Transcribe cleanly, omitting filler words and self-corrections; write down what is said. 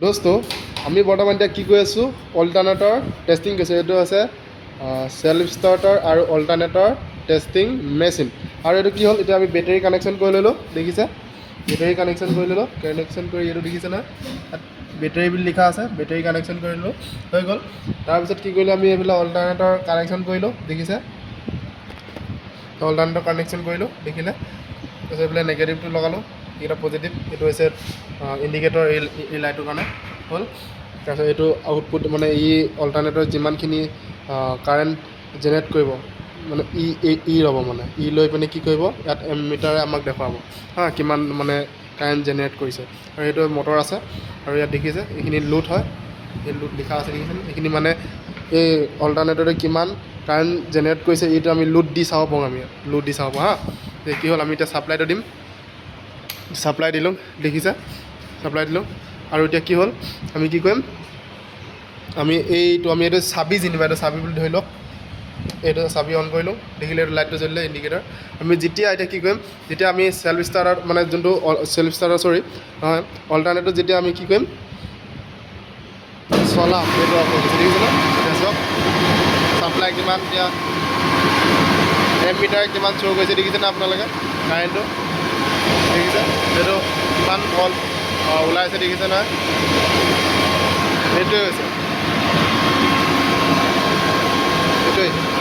দোস্ত আমি বৰ্তমান এতিয়া কি কৰি আছোঁ অল্টাৰনেটৰ টেষ্টিং কৰিছোঁ এইটো আছে সেলফ ষ্টাৰ্টাৰ আৰু অল্টাৰনেটৰ টেষ্টিং মেচিন আৰু এইটো কি হ'ল এতিয়া আমি বেটেৰী কানেকশ্যন কৰি ল'লোঁ দেখিছে বেটেৰী কানেকশ্যন কৰি ল'লোঁ কানেকশ্যন কৰি এইটো দেখিছে নহয় তাত বেটেৰী বুলি লিখা আছে বেটেৰী কানেকশ্যন কৰি ল'লোঁ হৈ গ'ল তাৰপিছত কি কৰিলোঁ আমি এইবিলাক অল্টাৰনেটৰ কানেকশ্যন কৰিলোঁ দেখিছে অল্টাৰনেটৰ কানেকশ্যন কৰিলোঁ দেখিলে তাৰপিছত এইফালে নেগেটিভটো লগালোঁ এইকেইটা পজিটিভ এইটো হৈছে ইণ্ডিকেটৰ এই লাইটটোৰ কাৰণে হ'ল তাৰপিছত এইটো আউটপুট মানে অল্টাৰনেটৰ যিমানখিনি কাৰেণ্ট জেনেৰেট কৰিব মানে ল'ব মানে লৈ পিনে কি কৰিব ইয়াত এমিটাৰে আমাক দেখুৱাব কিমান মানে কাৰেণ্ট জেনেৰেট কৰিছে আৰু এইটো মটৰ আছে আৰু ইয়াত দেখিছে এইখিনি লোড হয় এই লোড লিখা আছে দেখিছে এইখিনি মানে এই অল্টাৰনেটৰে কিমান কাৰেণ্ট জেনেৰেট কৰিছে এইটো আমি লোড দি চাব পাৰোঁ আমি লোড দি চাব পাৰোঁ কি হ'ল আমি এতিয়া ছাপ্লাইটো দিম ছাপ্লাই দিলোঁ দেখিছে ছাপ্লাই দিলোঁ আৰু এতিয়া কি হ'ল আমি কি কৰিম আমি এইটো চাবি যেনিবা এইটো চাবি বুলি ধৰি লওক এইটো চাবি অন কৰিলোঁ দেখিলে এইটো লাইটটো জ্বলিলে ইণ্ডিকেটাৰ আমি যেতিয়া এতিয়া কি কৰিম যেতিয়া আমি সেল্ফ ষ্টাৰ্টাৰ মানে যোনটো সেল্ফ ষ্টাৰ্টাৰ নহয় অল্টাৰনেটত যেতিয়া আমি কি কৰিম চলাম সেইটো অফ কৰিছে দেখিছে এতিয়া চাওক ছাপ্লাই কিমান এতিয়া এমিটাৰ কিমান শ্ব' কৰিছে দেখিছেনে আপোনালোকে কাৰেণ্টটো দেখিছে এইটো কিমান ভল্ট ওলাইছে দেখিছে নহয় সেইটোৱে হৈছে সেইটোৱে